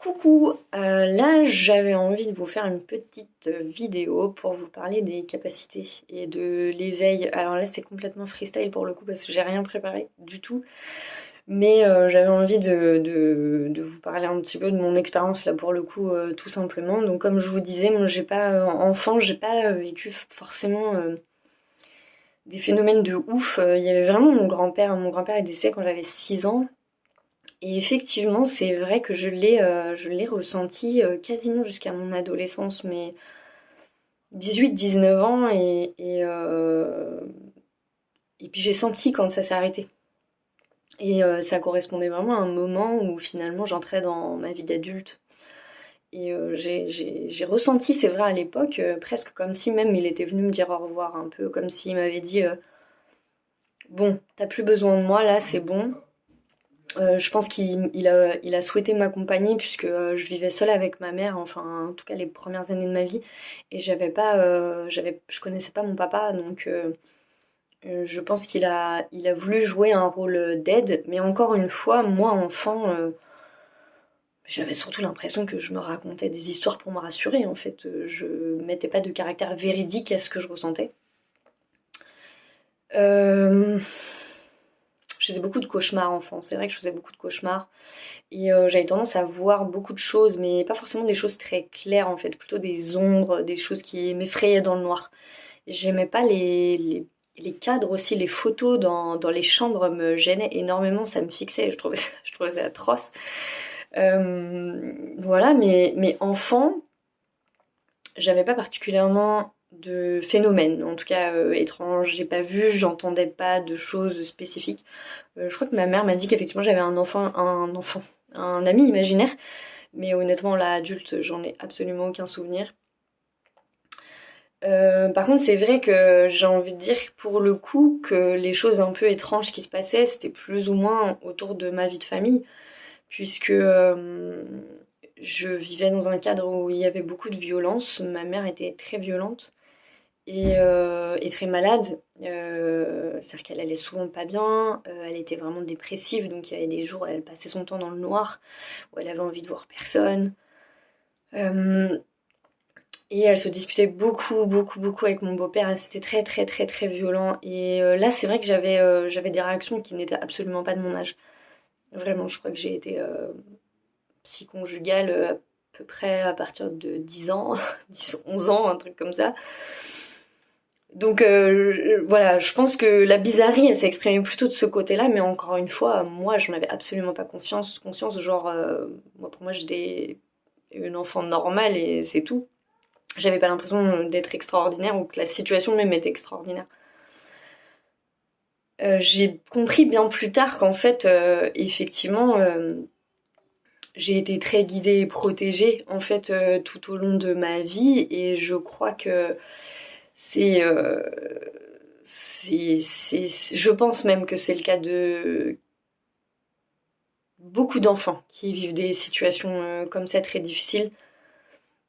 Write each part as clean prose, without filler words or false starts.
Coucou, là j'avais envie de vous faire une petite vidéo pour vous parler des capacités et de l'éveil. Alors là c'est complètement freestyle pour le coup parce que j'ai rien préparé du tout. Mais j'avais envie de vous parler un petit peu de mon expérience là pour le coup tout simplement. Donc comme je vous disais, moi j'ai pas enfant, j'ai pas vécu forcément des phénomènes de ouf. Il y avait vraiment mon grand-père est décédé quand j'avais 6 ans. Et effectivement, c'est vrai que je l'ai ressenti quasiment jusqu'à mon adolescence, mais 18-19 ans, et puis j'ai senti quand ça s'est arrêté. Et ça correspondait vraiment à un moment où finalement j'entrais dans ma vie d'adulte. Et j'ai ressenti, c'est vrai à l'époque, presque comme si même il était venu me dire au revoir, un peu comme s'il m'avait dit bon, t'as plus besoin de moi là, c'est bon. Je pense qu'il a souhaité m'accompagner puisque je vivais seule avec ma mère, enfin en tout cas les premières années de ma vie, et je connaissais pas mon papa, donc je pense qu'il a voulu jouer un rôle d'aide, mais encore une fois, moi enfant, j'avais surtout l'impression que je me racontais des histoires pour me rassurer. En fait, je mettais pas de caractère véridique à ce que je ressentais. Euh, je faisais beaucoup de cauchemars enfant, c'est vrai que je faisais beaucoup de cauchemars. Et j'avais tendance à voir beaucoup de choses, mais pas forcément des choses très claires en fait, plutôt des ombres, des choses qui m'effrayaient dans le noir. J'aimais pas les cadres aussi, les photos dans les chambres me gênaient énormément, ça me fixait, je trouvais ça atroce. Voilà, mais enfant, j'avais pas particulièrement de phénomène, en tout cas étrange, j'ai pas vu, j'entendais pas de choses spécifiques. Je crois que ma mère m'a dit qu'effectivement j'avais un ami imaginaire, mais honnêtement là adulte j'en ai absolument aucun souvenir. Par contre c'est vrai que j'ai envie de dire pour le coup que les choses un peu étranges qui se passaient c'était plus ou moins autour de ma vie de famille, puisque je vivais dans un cadre où il y avait beaucoup de violence, ma mère était très violente et très malade. C'est-à-dire qu'elle allait souvent pas bien, elle était vraiment dépressive, donc il y avait des jours où elle passait son temps dans le noir, où elle avait envie de voir personne. Euh, et elle se disputait beaucoup, beaucoup, beaucoup avec mon beau-père. C'était très, très, très, très violent. Et là, c'est vrai que j'avais des réactions qui n'étaient absolument pas de mon âge. Vraiment, je crois que j'ai été psychonjugale à peu près à partir de 10 ans, 10, 11 ans, un truc comme ça. Donc voilà, je pense que la bizarrerie, elle s'est exprimée plutôt de ce côté-là, mais encore une fois, moi, je n'avais absolument pas conscience, genre, moi, pour moi, j'étais une enfant normale et c'est tout. J'avais pas l'impression d'être extraordinaire ou que la situation même était extraordinaire. J'ai compris bien plus tard qu'en fait, effectivement, j'ai été très guidée et protégée en fait tout au long de ma vie, et je crois que c'est, euh, je pense même que c'est le cas de beaucoup d'enfants qui vivent des situations comme ça très difficiles.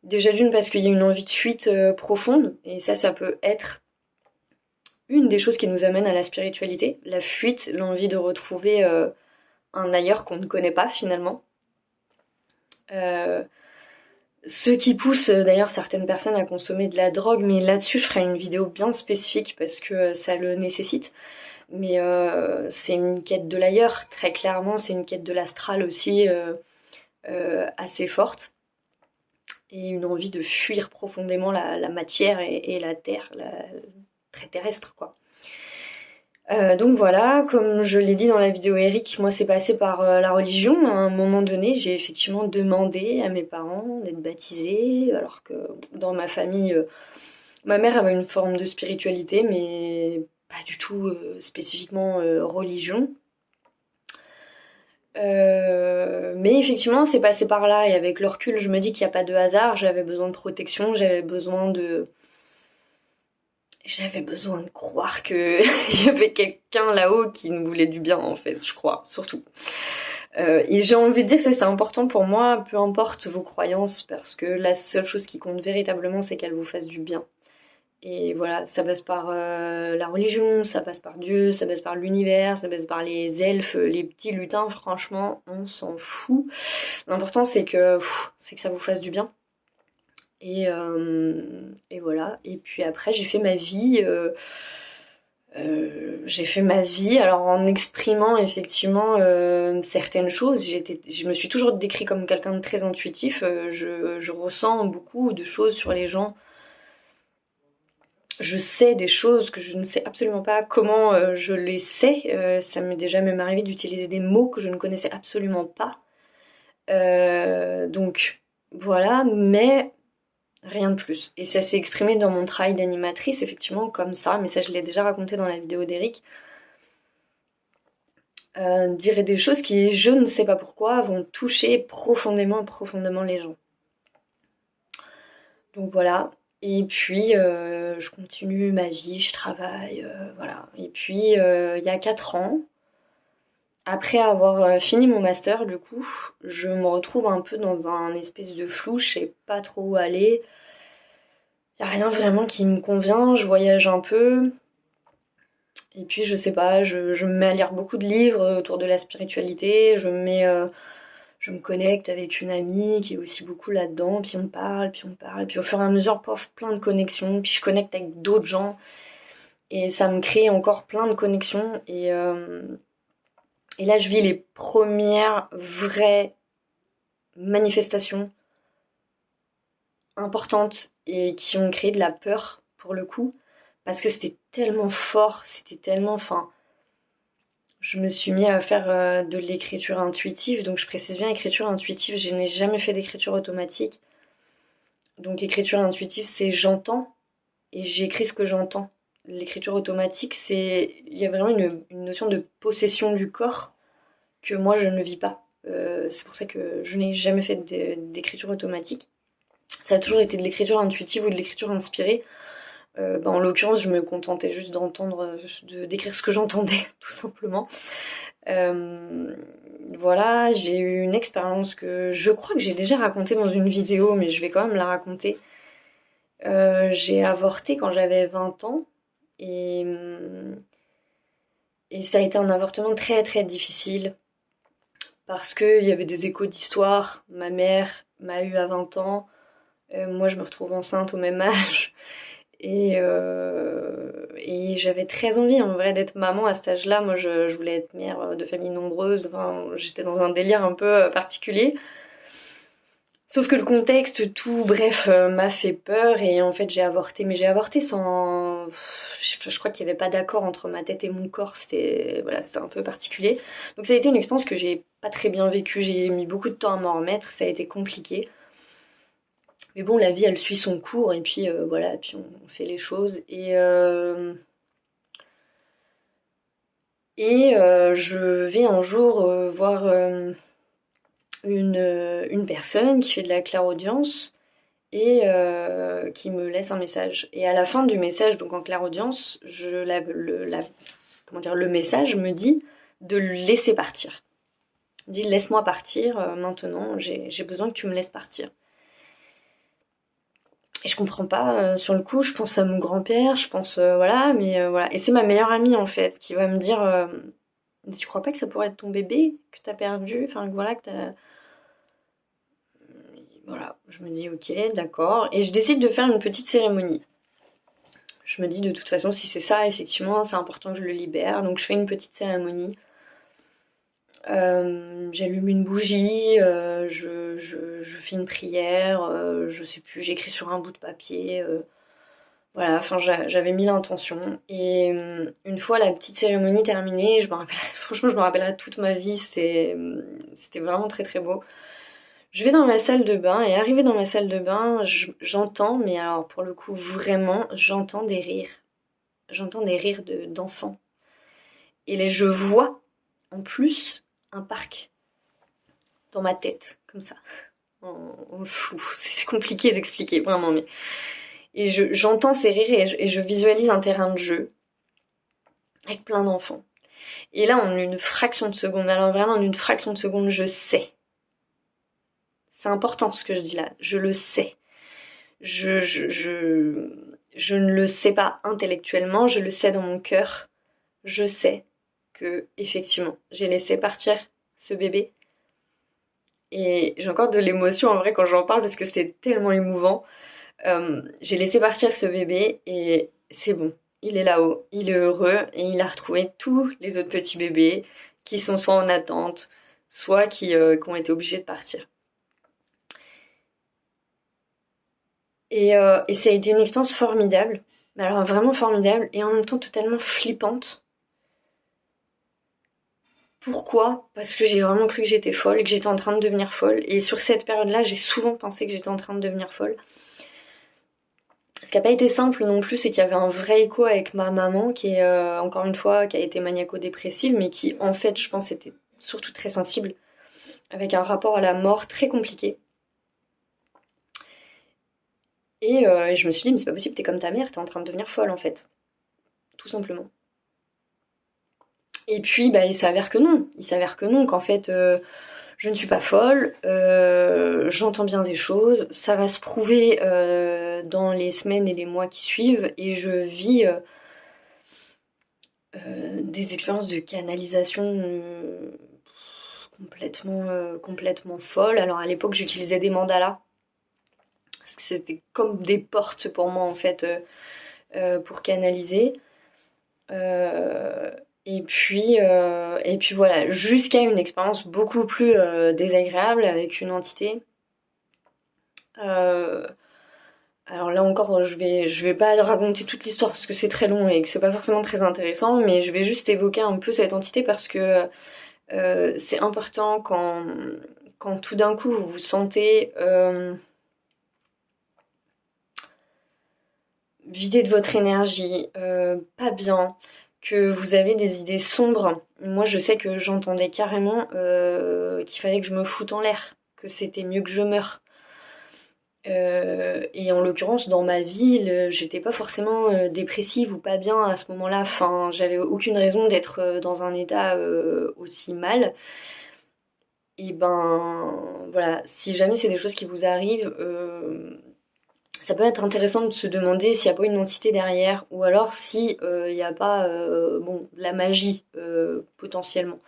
Déjà d'une parce qu'il y a une envie de fuite profonde, et ça peut être une des choses qui nous amène à la spiritualité, la fuite, l'envie de retrouver un ailleurs qu'on ne connaît pas finalement. Euh, Ce qui pousse d'ailleurs certaines personnes à consommer de la drogue, mais là-dessus je ferai une vidéo bien spécifique parce que ça le nécessite. Mais c'est une quête de l'ailleurs, très clairement, c'est une quête de l'astral aussi assez forte. Et une envie de fuir profondément la matière et la terre, très terrestre quoi. Donc voilà, comme je l'ai dit dans la vidéo Eric, moi c'est passé par la religion. À un moment donné, j'ai effectivement demandé à mes parents d'être baptisée, alors que dans ma famille, ma mère avait une forme de spiritualité, mais pas du tout spécifiquement religion. Mais effectivement, c'est passé par là, et avec le recul, je me dis qu'il n'y a pas de hasard. J'avais besoin de protection, j'avais besoin de croire qu'il y avait quelqu'un là-haut qui nous voulait du bien, en fait, je crois, surtout. Et j'ai envie de dire que ça, c'est important pour moi, peu importe vos croyances, parce que la seule chose qui compte véritablement, c'est qu'elles vous fassent du bien. Et voilà, ça passe par la religion, ça passe par Dieu, ça passe par l'univers, ça passe par les elfes, les petits lutins, franchement, on s'en fout. L'important c'est que ça vous fasse du bien. Et voilà. Et puis après, j'ai fait ma vie. Alors en exprimant effectivement certaines choses. Je me suis toujours décrit comme quelqu'un de très intuitif. Je ressens beaucoup de choses sur les gens. Je sais des choses que je ne sais absolument pas comment je les sais. Ça m'est déjà même arrivé d'utiliser des mots que je ne connaissais absolument pas. Donc voilà, mais rien de plus. Et ça s'est exprimé dans mon travail d'animatrice, effectivement, comme ça, mais ça je l'ai déjà raconté dans la vidéo d'Eric. Dire des choses qui, je ne sais pas pourquoi, vont toucher profondément, profondément les gens. Donc voilà. Et puis, je continue ma vie, je travaille, voilà. Et puis, il y a 4 ans, après avoir fini mon master, du coup, je me retrouve un peu dans un espèce de flou, je sais pas trop où aller. Il n'y a rien vraiment qui me convient, je voyage un peu. Et puis, je sais pas, je me mets à lire beaucoup de livres autour de la spiritualité, je me connecte avec une amie qui est aussi beaucoup là-dedans, puis on parle, puis on parle, puis au fur et à mesure, pof, plein de connexions, puis je connecte avec d'autres gens, et ça me crée encore plein de connexions, et là je vis les premières vraies manifestations importantes et qui ont créé de la peur pour le coup, parce que c'était tellement fort, c'était tellement, enfin, je me suis mis à faire de l'écriture intuitive, donc je précise bien écriture intuitive, je n'ai jamais fait d'écriture automatique. Donc écriture intuitive, c'est j'entends et j'écris ce que j'entends. L'écriture automatique, il y a vraiment une notion de possession du corps que moi je ne vis pas. C'est pour ça que je n'ai jamais fait d'écriture automatique. Ça a toujours été de l'écriture intuitive ou de l'écriture inspirée. En l'occurrence, je me contentais juste d'écrire ce que j'entendais, tout simplement. Voilà, j'ai eu une expérience que je crois que j'ai déjà racontée dans une vidéo, mais je vais quand même la raconter. J'ai avorté quand j'avais 20 ans et, et ça a été un avortement très très difficile parce qu'il y avait des échos d'histoire. Ma mère m'a eu à 20 ans, moi je me retrouve enceinte au même âge et j'avais très envie en vrai d'être maman à cet âge-là. Moi je voulais être mère de famille nombreuse, enfin, j'étais dans un délire un peu particulier. Sauf que le contexte, tout, bref, m'a fait peur et en fait j'ai avorté. Mais j'ai avorté sans... Je crois qu'il n'y avait pas d'accord entre ma tête et mon corps, voilà, c'était un peu particulier. Donc ça a été une expérience que j'ai pas très bien vécue, j'ai mis beaucoup de temps à m'en remettre, ça a été compliqué. Mais bon, la vie elle suit son cours et puis voilà, puis on fait les choses. Je vais un jour voir une personne qui fait de la clairaudience et qui me laisse un message. Et à la fin du message, donc en clairaudience, le message me dit de le laisser partir. Il dit laisse-moi partir maintenant, j'ai besoin que tu me laisses partir. Et je comprends pas, sur le coup, je pense à mon grand-père, je pense voilà, mais voilà. Et c'est ma meilleure amie en fait qui va me dire tu crois pas que ça pourrait être ton bébé que t'as perdu, enfin voilà, que t'as. Voilà, je me dis ok, d'accord. Et je décide de faire une petite cérémonie. Je me dis de toute façon, si c'est ça, effectivement, c'est important que je le libère. Donc je fais une petite cérémonie. J'allume une bougie, je fais une prière, je sais plus, j'écris sur un bout de papier. Voilà, enfin j'avais mis l'intention. Et une fois la petite cérémonie terminée, franchement je me rappellerai toute ma vie, c'était vraiment très très beau. Je vais dans ma salle de bain et arrivé dans ma salle de bain, j'entends, mais alors pour le coup vraiment, j'entends des rires. J'entends des rires d'enfants. Et là, je vois en plus un parc dans ma tête, comme ça, en flou. C'est compliqué d'expliquer vraiment, mais et j'entends ces rires et je visualise un terrain de jeu avec plein d'enfants. Et là, en une fraction de seconde, alors vraiment en une fraction de seconde, je sais. C'est important ce que je dis là, je le sais. je ne le sais pas intellectuellement, je le sais dans mon cœur. Je sais que, effectivement, j'ai laissé partir ce bébé. Et j'ai encore de l'émotion en vrai quand j'en parle parce que c'était tellement émouvant. J'ai laissé partir ce bébé et c'est bon. Il est là-haut, il est heureux et il a retrouvé tous les autres petits bébés qui sont soit en attente, soit qui ont été obligés de partir. Et ça a été une expérience formidable, mais alors vraiment formidable et en même temps totalement flippante. Pourquoi? Parce que j'ai vraiment cru que j'étais folle et que j'étais en train de devenir folle. Et sur cette période-là, j'ai souvent pensé que j'étais en train de devenir folle. Ce qui n'a pas été simple non plus, c'est qu'il y avait un vrai écho avec ma maman, qui est, encore une fois, qui a été maniaco-dépressive, mais qui, en fait, je pense, était surtout très sensible, avec un rapport à la mort très compliqué. Et je me suis dit, mais c'est pas possible, t'es comme ta mère, t'es en train de devenir folle, en fait. Tout simplement. Et puis, bah, il s'avère que non. Il s'avère que non, qu'en fait, je ne suis pas folle, j'entends bien des choses, ça va se prouver dans les semaines et les mois qui suivent, et je vis des expériences de canalisation complètement folles. Alors à l'époque, j'utilisais des mandalas, parce que c'était comme des portes pour moi en fait, pour canaliser. Euh, et puis voilà, jusqu'à une expérience beaucoup plus désagréable avec une entité. Euh, alors là encore, je vais pas raconter toute l'histoire parce que c'est très long et que c'est pas forcément très intéressant, mais je vais juste évoquer un peu cette entité parce que c'est important quand tout d'un coup vous vous sentez vidé de votre énergie, pas bien, que vous avez des idées sombres. Moi, je sais que j'entendais carrément qu'il fallait que je me foute en l'air, que c'était mieux que je meure. Et en l'occurrence, dans ma ville, j'étais pas forcément dépressive ou pas bien à ce moment-là. Enfin, j'avais aucune raison d'être dans un état aussi mal. Et ben, voilà, si jamais c'est des choses qui vous arrivent, ça peut être intéressant de se demander s'il n'y a pas une entité derrière, ou alors si il n'y a pas, bon, de la magie potentiellement.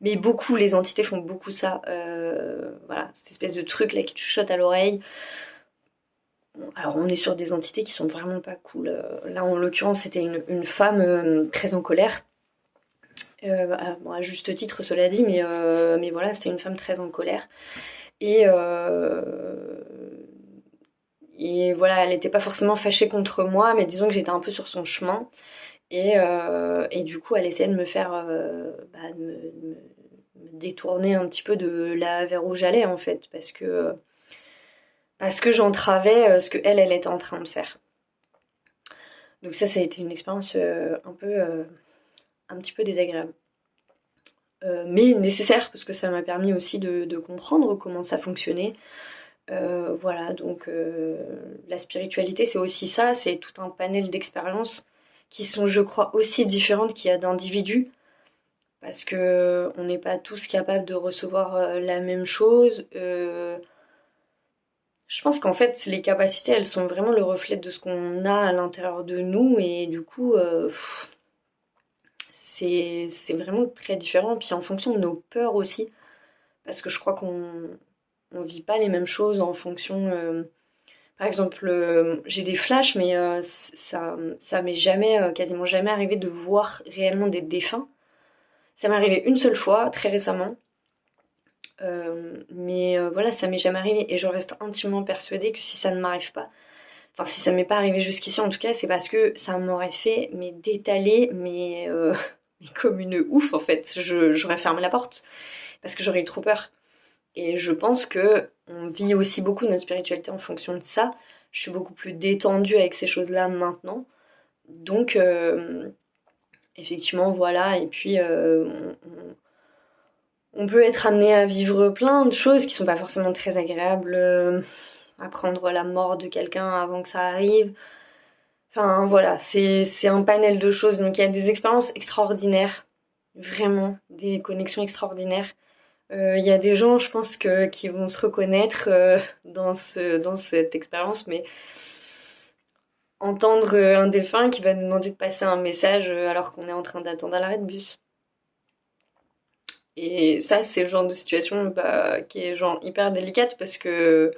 Mais beaucoup, les entités font beaucoup ça. Voilà, cette espèce de truc là qui te chuchote à l'oreille. Alors on est sur des entités qui sont vraiment pas cool. Là en l'occurrence c'était une femme très en colère. Bon, à juste titre cela dit, mais voilà, c'était une femme très en colère. Et, euh, et voilà, elle n'était pas forcément fâchée contre moi, mais disons que j'étais un peu sur son chemin. Et du coup elle essayait de me faire me détourner un petit peu de là vers où j'allais en fait, parce que j'entravais ce que elle était en train de faire. Donc ça a été une expérience un petit peu désagréable. Mais nécessaire, parce que ça m'a permis aussi de comprendre comment ça fonctionnait. Voilà, donc la spiritualité, c'est aussi ça, c'est tout un panel d'expériences qui sont, je crois, aussi différentes qu'il y a d'individus, parce que on n'est pas tous capables de recevoir la même chose. Je pense qu'en fait, les capacités, elles sont vraiment le reflet de ce qu'on a à l'intérieur de nous, et du coup, c'est vraiment très différent. Puis en fonction de nos peurs aussi, parce que je crois qu'on vit pas les mêmes choses en fonction. Par exemple, j'ai des flashs, mais ça m'est jamais, quasiment jamais arrivé de voir réellement des défunts. Ça m'est arrivé une seule fois, très récemment. Mais voilà, ça m'est jamais arrivé. Et je reste intimement persuadée que si ça ne m'arrive pas, enfin si ça m'est pas arrivé jusqu'ici en tout cas, c'est parce que ça m'aurait fait mais d'étaler, mais comme une ouf en fait. J'aurais fermé la porte parce que j'aurais eu trop peur. Et je pense que on vit aussi beaucoup notre spiritualité en fonction de ça. Je suis beaucoup plus détendue avec ces choses-là maintenant. Donc, effectivement, voilà. Et puis, on peut être amené à vivre plein de choses qui sont pas forcément très agréables. Apprendre la mort de quelqu'un avant que ça arrive. Enfin, voilà, c'est un panel de choses. Donc, il y a des expériences extraordinaires. Vraiment, des connexions extraordinaires. Il y a des gens, je pense, qui vont se reconnaître dans cette expérience, mais entendre un défunt qui va nous demander de passer un message alors qu'on est en train d'attendre à l'arrêt de bus. Et ça, c'est le genre de situation qui est genre hyper délicate parce que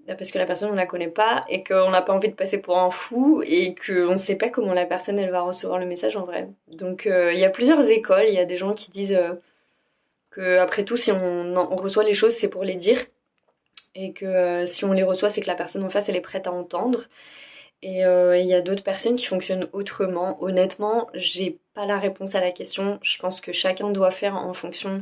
la personne on la connaît pas et qu'on n'a pas envie de passer pour un fou et qu'on ne sait pas comment la personne elle va recevoir le message en vrai. Donc il y a plusieurs écoles, il y a des gens qui disent que après tout si on reçoit les choses c'est pour les dire et que si on les reçoit c'est que la personne en face elle est prête à entendre. Et il y a d'autres personnes qui fonctionnent autrement. Honnêtement, j'ai pas la réponse à la question. Je pense que chacun doit faire en fonction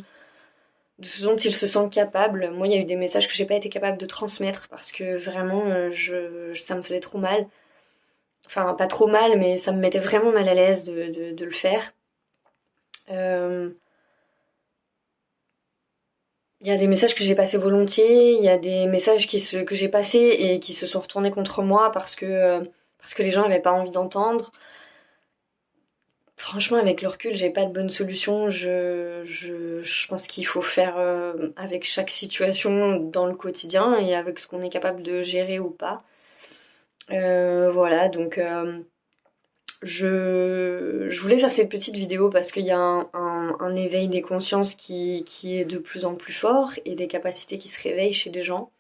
de ce dont il se sent capable. Moi, il y a eu des messages que j'ai pas été capable de transmettre parce que vraiment, ça me faisait trop mal. Enfin, pas trop mal, mais ça me mettait vraiment mal à l'aise de le faire. Euh, Il y a des messages que j'ai passés volontiers, il y a des messages que j'ai passés et qui se sont retournés contre moi parce que les gens n'avaient pas envie d'entendre. Franchement, avec le recul, j'ai pas de bonne solution. Je pense qu'il faut faire avec chaque situation dans le quotidien et avec ce qu'on est capable de gérer ou pas. Voilà, donc je voulais faire cette petite vidéo parce qu'il y a un éveil des consciences qui est de plus en plus fort et des capacités qui se réveillent chez des gens.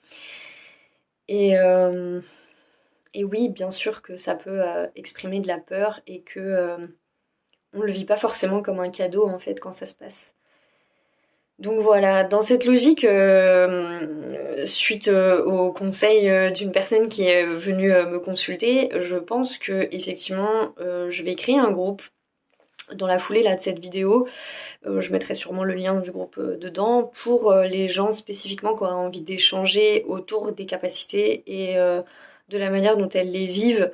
Et, euh, et oui, bien sûr que ça peut exprimer de la peur et que on le vit pas forcément comme un cadeau en fait quand ça se passe. Donc voilà, dans cette logique, suite au conseil d'une personne qui est venue me consulter, je pense que effectivement, je vais créer un groupe dans la foulée là de cette vidéo. Je mettrai sûrement le lien du groupe dedans pour les gens spécifiquement qui auraient envie d'échanger autour des capacités et de la manière dont elles les vivent.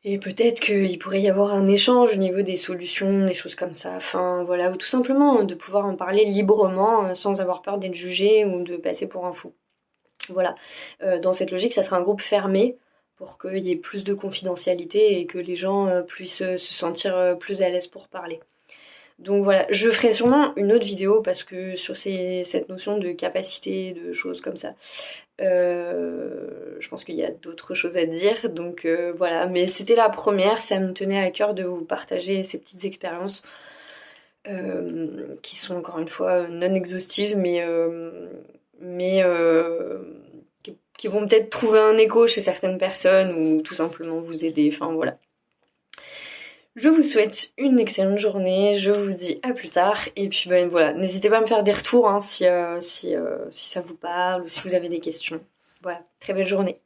Et peut-être qu'il pourrait y avoir un échange au niveau des solutions, des choses comme ça. Enfin voilà, ou tout simplement de pouvoir en parler librement sans avoir peur d'être jugé ou de passer pour un fou. Voilà. Dans cette logique, ça sera un groupe fermé pour qu'il y ait plus de confidentialité et que les gens puissent se sentir plus à l'aise pour parler. Donc voilà, je ferai sûrement une autre vidéo parce que sur cette notion de capacité, de choses comme ça, je pense qu'il y a d'autres choses à dire, donc voilà. Mais c'était la première, ça me tenait à cœur de vous partager ces petites expériences qui sont encore une fois non exhaustives, mais qui vont peut-être trouver un écho chez certaines personnes ou tout simplement vous aider. Enfin voilà. Je vous souhaite une excellente journée, je vous dis à plus tard, et puis ben voilà, n'hésitez pas à me faire des retours hein, si ça vous parle ou si vous avez des questions. Voilà, très belle journée.